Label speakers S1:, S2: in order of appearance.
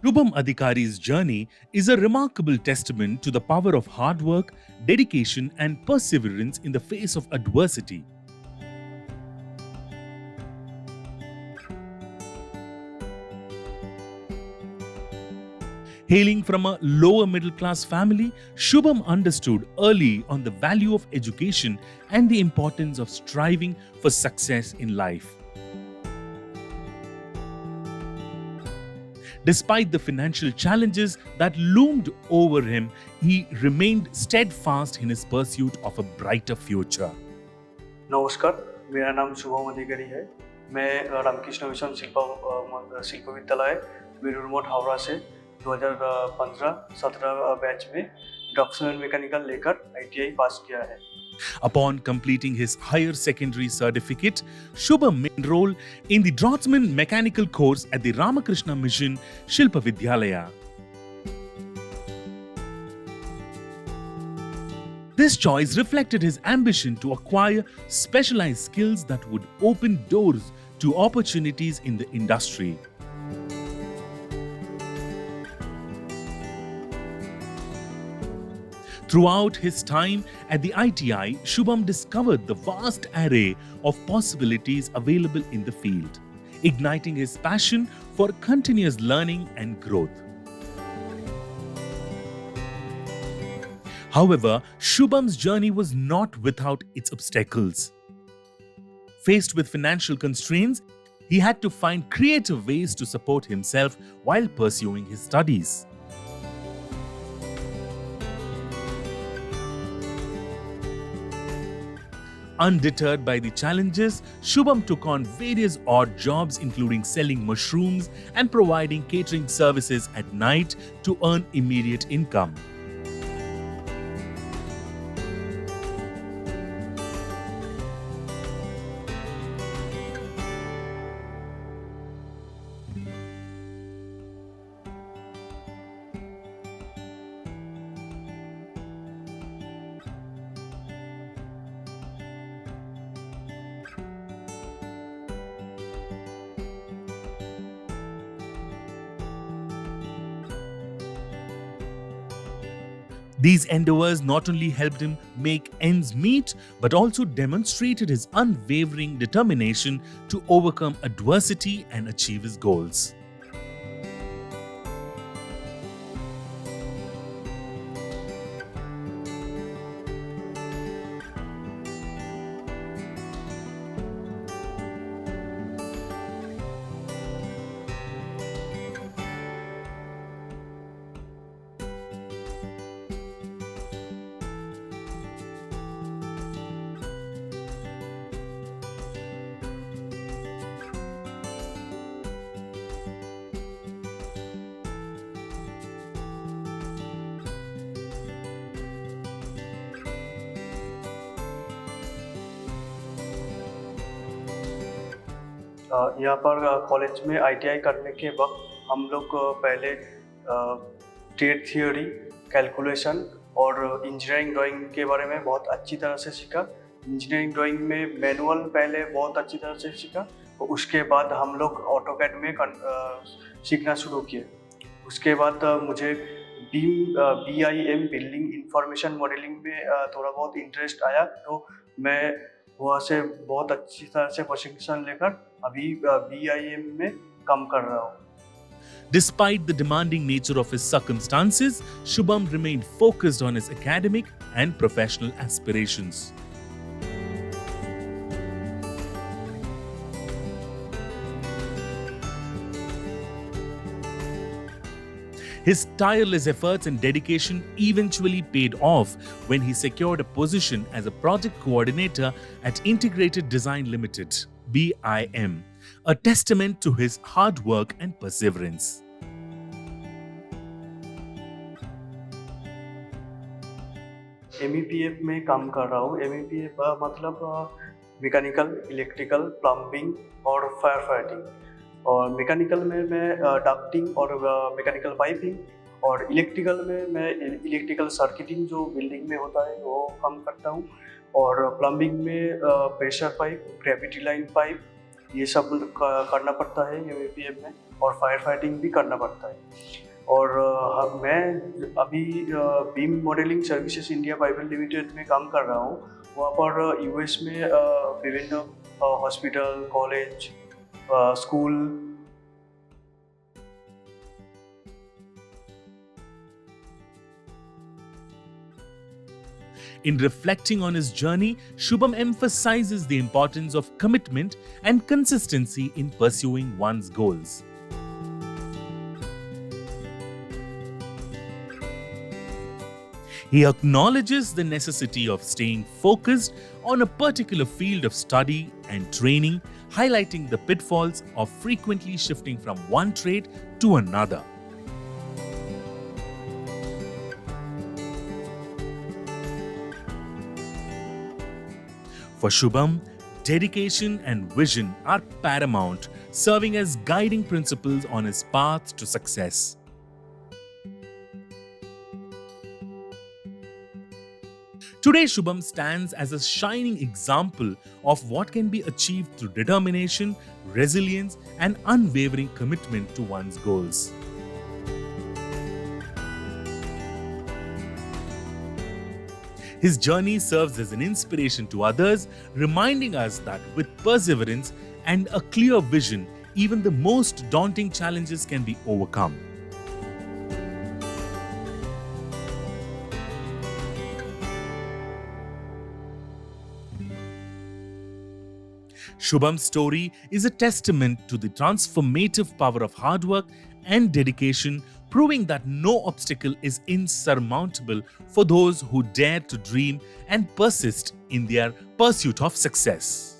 S1: Shubham Adhikari's journey is a remarkable testament to the power of hard work, dedication, and perseverance in the face of adversity. Hailing from a lower middle class family, Shubham understood early on the value of education and the importance of striving for success in life. Despite the financial challenges that loomed over him, he remained steadfast in his pursuit of a brighter future.
S2: नमस्कार, मेरा नाम शुभम अधिकारी है। मैं Ramakrishna mission शिल्प विद्यालय बेलूर मठ हावड़ा से 2015-17 batch में इंडक्शन मैकेनिकल लेकर ITI पास किया है।
S1: Upon completing his higher secondary certificate, Shubham enrolled in the Draftsman Mechanical course at the Ramakrishna Mission Shilpa Vidyalaya. This choice reflected his ambition to acquire specialized skills that would open doors to opportunities in the industry. Throughout his time at the ITI, Shubham discovered the vast array of possibilities available in the field, igniting his passion for continuous learning and growth. However, Shubham's journey was not without its obstacles. Faced with financial constraints, he had to find creative ways to support himself while pursuing his studies. Undeterred by the challenges, Shubham took on various odd jobs, including selling mushrooms and providing catering services at night to earn immediate income. These endeavors not only helped him make ends meet, but also demonstrated his unwavering determination to overcome adversity and achieve his goals.
S2: यहाँ पर college में ITI करने के वक्त हम लोग पहले trade theory, calculation और इंजीनियरिंग ड्राइंग के बारे में बहुत अच्छी तरह से सीखा। इंजीनियरिंग ड्राइंग में मैनुअल पहले बहुत अच्छी तरह से सीखा और उसके बाद हम लोग ऑटोकैड में सीखना शुरू किए। उसके बाद मुझे BIM बिल्डिंग इंफॉर्मेशन मॉडलिंग में थोड़ा बहुत इंटरेस्ट आया, तो मैं वहाँ से बहुत अच्छी तरह से प्रशिक्षण लेकर अभी BIM में काम कर रहा हूँ।
S1: Despite the demanding nature of his circumstances, Shubham remained focused on his academic and professional aspirations. His tireless efforts and dedication eventually paid off when he secured a position as a project coordinator at Integrated Design Limited, BIM, a testament to his hard work and perseverance.
S2: MEPF में काम कर रहा हूँ। MEPF मतलब mechanical, electrical, plumbing और fire fighting. और mechanical में मैं डक्टिंग और मैकेनिकल पाइपिंग, और इलेक्ट्रिकल में मैं इलेक्ट्रिकल सर्किटिंग जो बिल्डिंग में होता है वो काम करता हूँ। और प्लम्बिंग में pressure pipe, gravity line pipe ये सब करना पड़ता है एमएपीएफ में, और फायर फाइटिंग भी करना पड़ता है। और मैं अभी beam modelling services India private limited में काम कर रहा हूँ। वहाँ पर यूएस में विभिन्न hospital, college, school.
S1: In reflecting on his journey, Shubham emphasizes the importance of commitment and consistency in pursuing one's goals. He acknowledges the necessity of staying focused on a particular field of study and training, highlighting the pitfalls of frequently shifting from one trade to another. For Shubham, dedication and vision are paramount, serving as guiding principles on his path to success. Today, Shubham stands as a shining example of what can be achieved through determination, resilience, and unwavering commitment to one's goals. His journey serves as an inspiration to others, reminding us that with perseverance and a clear vision, even the most daunting challenges can be overcome. Shubham's story is a testament to the transformative power of hard work and dedication, proving that no obstacle is insurmountable for those who dare to dream and persist in their pursuit of success.